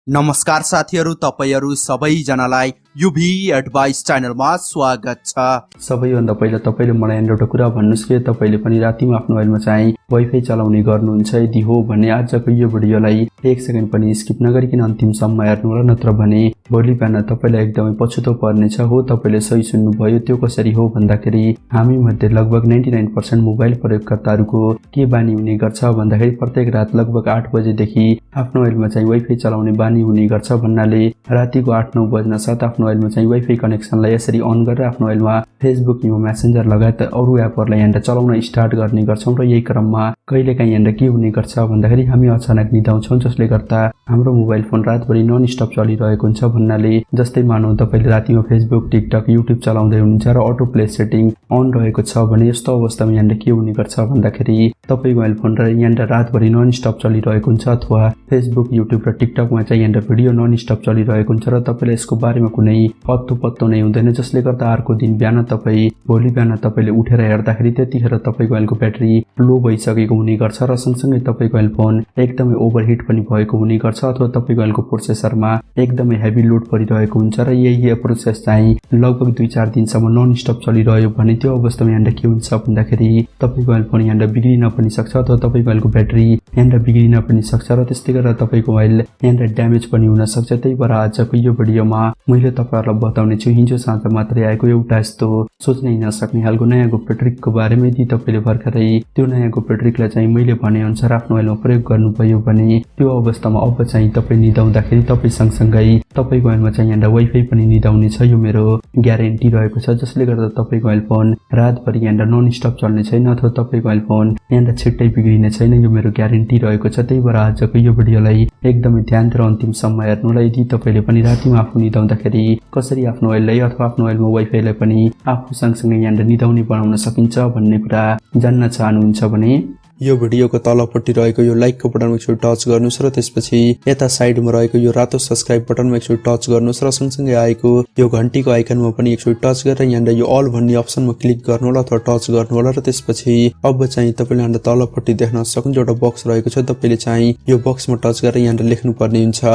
नमस्कार साथीहरु, तपाईहरु सबैजनालाई UvAdvice च्यानलमा स्वागत छ। सबैभन्दा पहिला तपाईले मलाई एउटा कुरा भन्नुस् के तपाईले पनि रातिमा आफ्नो मोबाइलमा चाहिँ वाइफाई चलाउने गर्नुहुन्छ? यदि हो भने आजको यो भिडियोलाई एक सेकेन्ड पनि स्किप नगरिकन अन्तिमसम्म हेर्नु होला, नत्र भने भोलि बिहान तपाईलाई एकदमै पछुतो पर्नेछ। हो, तपाईले सही सुन्नुभयो। त्यो कसरी हो भन्दाखेरि हामी मध्ये लगभग 99% मोबाइल प्रयोगकर्ताहरूको के बानी हुने गर्छ भन्दाखेरि प्रत्येक रात लगभग 8 बजेदेखि आफ्नो मोबाइलमा चाहिँ वाइफाई चलाउने बानी हुने गर्छ। भन्नाले रातिको 8-9 बज्न साथ आफ्नो मोबाइलमा चाहिँ वाइफाई कनेक्सनलाई यसरी अन गरेर आफ्नो मोबाइलमा फेसबुक, इमो, मेसेन्जर लगायत अरू एपहरुलाई यहाँबाट चलाउन स्टार्ट गर्ने गर्छौं र यही क्रममा कहिलेकाहीँ यहाँबाट के हुने गर्छ भन्दाखेरि हामी अचानक निदाउँछौं, जसले गर्दा हाम्रो मोबाइल फोन रातभरि नन स्टप चलिरहेको हुन्छ। भन्नाले जस्तै मानौ तपाईले रातिमा फेसबुक, टिकटक, युट्युब चलाउँदै हुनुहुन्छ र अटो प्ले सेटिङ अन रहेको छ भने यस्तो अवस्थामा यहाँबाट के हुने गर्छ भन्दाखेरि तपाईको मोबाइल फोन यहाँबाट रातभरि नन स्टप चलिरहेको हुन्छ अथवा फेसबुक, युट्युब र टिकटकमा चाहिँ यहाँबाट भिडियो नन स्टप चलिरहेको हुन्छ र तपाईले यसको बारेमा कुनै पत्तो नै हुँदैन, जसले गर्दा अर्को दिन बिहान भोलि बिहान तपाईले उठेर हेर्दाखेरि त्यतिखेर तपाईको मोबाइलको ब्याट्री लो भइसकेको हुने गर्छ र सँगसँगै तपाईको मोबाइल फोन एकदमै ओभरहिट पनि भएको हुने गर्छ अथवा तपाईको मोबाइलको प्रोसेसरमा एकदमै हेभी लोड परिरहेको हुन्छ र यही प्रोसेस चाहिँ लगभग 2-4 दिनसम्म नन स्टप चलिरह्यो भने त्यो अवस्थामा यहाँबाट के हुन्छ भन्दाखेरि तपाईको मोबाइल फोन यहाँबाट बिग्रिन पनि सक्छ अथवा तपाईको मोबाइलको ब्याट्री यहाँबाट बिग्रिन पनि सक्छ र त्यस्तै गरेर तपाईको मोबाइल यहाँबाट ड्यामेज पनि हुन सक्छ। त्यही भएर आजको यो भिडियोमा मैले तपाईहरुलाई बताउने छु हिजो साँझ मात्रै आएको एउटा यस्तो सोच्नै नसक्ने खालको नयाँ गुप्त ट्रिकको बारेमा। यदि तपाईले भर्खरै त्यो नयाँ गुप्त ट्रिकलाई चाहिँ मैले भने अनुसार आफ्नो मोबाइलमा प्रयोग गर्नुभयो भने त्यो अवस्थामा अब चाहिँ तपाई निदाउँदाखेरि तपाई सँगसँगै तपाईको मोबाइलमा चाहिँ यहाँबाट वाइफाई पनि निदाउने छ। यो मेरो ग्यारेन्टी रहेको छ, जसले गर्दा तपाईको मोबाइल फोन रातभरि यहाँबाट नन स्टप चल्ने छैन अथवा तपाईको मोबाइल फोन यहाँबाट छिट्टै बिग्रिने छैन। यो मेरो ग्यारेन्टी रहेको छ। त्यही भएर आजको यो भिडियोलाई एकदमै ध्यान दिएर अन्तिमसम्म हेर्नु होला। यदि तपाईले पनि रातिमा आफू निदाउँदाखेरि कसरी आफ्नो मोबाइललाई अथवा आफ्नो मोबाइलमा वाइफाईलाई पनि आफू सँगसँगै यहाँबाट निदाउने बनाउन सकिन्छ भन्ने कुरा जान्न चाहनुहुन्छ भने यो भिडियोको तलपट्टि रहेको यो लाइकको बटनमा एकचोटि टच गर्नुस् र त्यसपछि यता साइडमा रहेको यो रातो सब्स्क्राइब बटनमा एकचोटि टच गर्नुस् र सँगसँगै आएको यो घण्टीको आइकनमा पनि एकचोटि टच गरेर यहाँबाट यो अल भन्ने अप्सनमा क्लिक गर्नु होला अथवा टच गर्नु होला र त्यसपछि अब चाहिँ तपाईले यहाँबाट तलपट्टि देख्न सक्नुहुन्छ एउटा बक्स रहेको छ। तपाईले चाहिँ यो बक्समा टच गरेर यहाँबाट लेख्नु पर्ने हुन्छ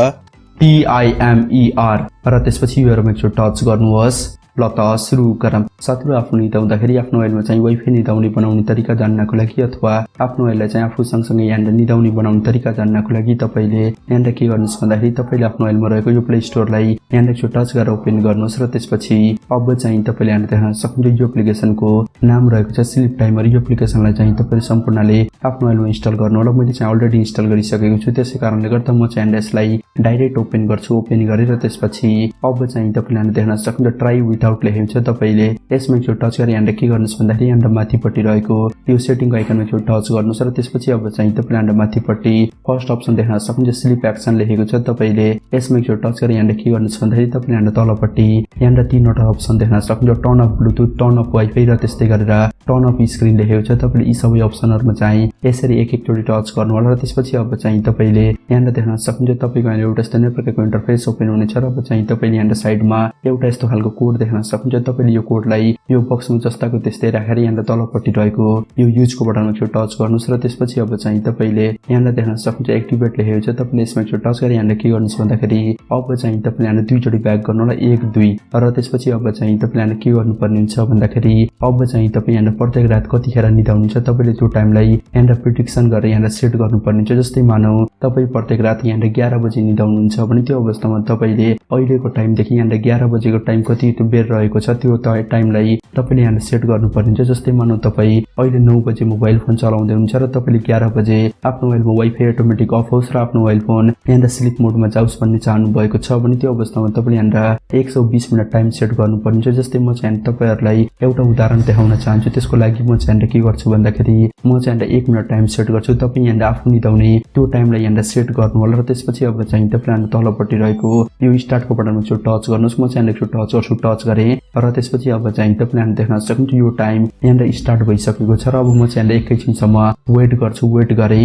TIMER र त्यसपछि यो हेरमा एकचोटि टच गर्नुहोस्। ल त सुरु गरौँ। साथीहरु, आफ्नो निदाउँदाखेरि आफ्नो मोबाइलमा चाहिँ वाइफाई निदाउने बनाउने तरिका जान्नको लागि अथवा आफ्नो मोबाइललाई चाहिँ आफू सँगसँगै यहाँबाट निदाउने बनाउने तरिका जान्नको लागि तपाईले यहाँबाट के गर्नुस् भन्दाखेरि तपाईले आफ्नो मोबाइलमा रहेको यो प्ले स्टोरलाई यहाँबाट एकचोटि टच गरेर ओपन गर्नुहोस् र त्यसपछि अब चाहिँ तपाईले यहाँबाट देख्न सक्नुहुन्छ यो एप्लिकेसनको नाम रहेको छ स्लिप टाइमर। यो एप्लिकेसनलाई चाहिँ तपाईले सम्पूर्णले आफ्नो मोबाइलमा इन्स्टल गर्नु होला। मैले चाहिँ अलरेडी इन्स्टल गरिसकेको छु, त्यसै कारणले गर्दा म चाहिँ यसलाई डाइरेक्ट ओपन गर्छु। ओपन गरेर त्यसपछि अब चाहिँ तपाईले यहाँबाट देख्न सक्नुहुन्छ ट्राई विथआउट लेखेको छ। तपाईले यसमा एकचोटि टच गरेर यहाँबाट के गर्नुस् भन्दाखेरि यहाँबाट माथिपट्टि रहेको यो सेटिङको आइकनमा एकचोटि टच गर्नुस् र त्यसपछि अब चाहिँ तपाईले यहाँबाट माथिपट्टि फर्स्ट अप्सन देख्न सक्नुहुन्छ स्लिप एक्सन लेखेको छ। तपाईले यसमा एकचोटि टच गरेर यहाँबाट के गर्नुस् भन्दाखेरि तपाईले यहाँबाट तलपट्टि यहाँबाट 3वटा अप्सन देख्न सक्नुहुन्छ turn of Bluetooth, turn of wifi र त्यस्तै गरेर टर्न अफ स्क्रिन लेखेको छ। तपाईले यी सबै अप्सनहरुमा चाहिँ यसरी एक-एकचोटि टच गर्नु होला र त्यसपछि अब चाहिँ तपाईले यहाँबाट देख्न सक्नुहुन्छ तपाईको एउटा यस्तो नै प्रकारको इन्टरफेस ओपन हुनेछ र अब चाहिँ तपाईले यहाँबाट साइडमा एउटा यस्तो खालको कोड देख्न सक्नुहुन्छ। तपाईले यो कोडलाई यो बक्समा जस्ताको त्यस्तै राखेर यहाँबाट तलपट्टि रहेको यो युजको बटनमा एकचोटि टच गर्नुस् र त्यसपछि अब चाहिँ तपाईले यहाँबाट देख्न सक्नुहुन्छ एक्टिभेट लेखेको छ। तपाईले यसमा एकचोटि टच गरेर यहाँबाट के गर्नुस् भन्दाखेरि अब चाहिँ तपाईले यहाँबाट 2 चोटि ब्याक गर्नु होला, 1-2 र त्यसपछि अब चाहिँ तपाईले यहाँबाट के गर्नुपर्ने हुन्छ भन्दाखेरि अब चाहिँ तपाई यहाँबाट प्रत्येक रात कतिखेर निदाउनुहुन्छ तपाईले त्यो टाइमलाई यहाँबाट प्रिडिक्सन गरेर यहाँबाट सेट गर्नुपर्ने हुन्छ। जस्तै मानौ तपाई प्रत्येक रात यहाँबाट 11 बजे निदाउनुहुन्छ भने त्यो अवस्थामा तपाईले अहिलेको टाइमदेखि यहाँबाट 11 बजेको टाइम कति बेर रहेको छ त्यो टाइमलाई तपाईले यहाँबाट सेट गर्नुपर्ने हुन्छ। जस्तै मानौ तपाई अहिले 9 बजे मोबाइल फोन चलाउँदै हुनुहुन्छ र तपाईले 11 बजे आफ्नो मोबाइलमा वाइफाई अटोमेटिक अफ होस् र आफ्नो मोबाइल फोन यहाँबाट स्लिप मोडमा जाओस् भन्ने चाहनु भएको छ भने त्यो अवस्थामा तपाईले यहाँबाट 120 मिनेट टाइम सेट गर्नुपर्ने हुन्छ। जस्तै म चाहिँ तपाईहरुलाई एउटा उदाहरण देखाउन चाहन्छु। त्यसको लागि म चाहिँ के गर्छु भन्दाखेरि म चाहिँ 1 मिनेट टाइम सेट गर्छु। तपाई यहाँबाट आफू निदाउने त्यो टाइमलाई यहाँबाट सेट गर्नु होला र त्यसपछि अब चाहिँ तपाईले तलपट्टि रहेको यो स्टार्टको बटनमा एकचोटि टच गर्नुस्। म चाहिँ एकचोटि टच गर्छु, टच गरे र त्यसपछि अब चाहिँ तपाईले देख्न सक्नुहुन्छ यो टाइम यहाँबाट स्टार्ट भइसकेको छ र अब म चाहिँ एकैछिनसम्म वेट गर्छु। वेट गरे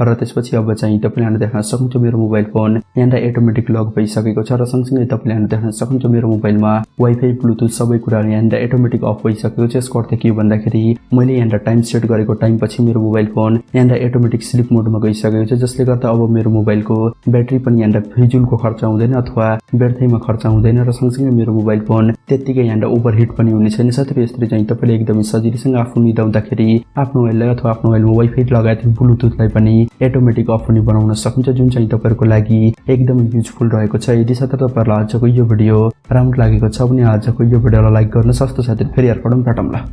र त्यसपछि अब चाहिँ तपाईले यहाँ देख्न सक्नुहुन्छ मेरो मोबाइल फोन यहाँनिर एटोमेटिक लक भइसकेको छ र सँगसँगै तपाईले यहाँ देख्न सक्नुहुन्छ मेरो मोबाइलमा वाइफाई ब्लुटुथ सबै कुराहरू यहाँनिर एटोमेटिक अफ भइसकेको छ। यसको अर्थ के भन्दाखेरि मैले यहाँनिर टाइम सेट गरेको टाइम पछि मेरो मोबाइल फोन यहाँनिर एटोमेटिक स्लिप मोडमा गइसकेको छ, जसले गर्दा अब मेरो मोबाइलको ब्याट्री पनि यहाँनिर फिजुलको खर्च हुँदैन अथवा व्यर्थैमा खर्च हुँदैन र सँगसँगै मेरो मोबाइल फोन त्यत्तिकै यहाँनिर ओभरहिट पनि हुने छैन। साथै यसरी चाहिँ तपाईले एकदमै सजिलैसँग आफू निदाउँदाखेरि आफ्नो मोबाइललाई अथवा आफ्नो मोबाइलमा वाइफाई लगायत ब्लुटुथलाई पनि एटोमेटिक अफ पनि बनाउन सकिन्छ, जुन चाहिँ तपाईहरुको लागि एकदमै युजफुल रहेको छ। यदि साथै तपाईहरुलाई आजको यो भिडियो राम्रो लागेको छ भने आजको यो भिडियोलाई लाइक गर्न सक्छ। साथै फेरि अर्को भेटौँला।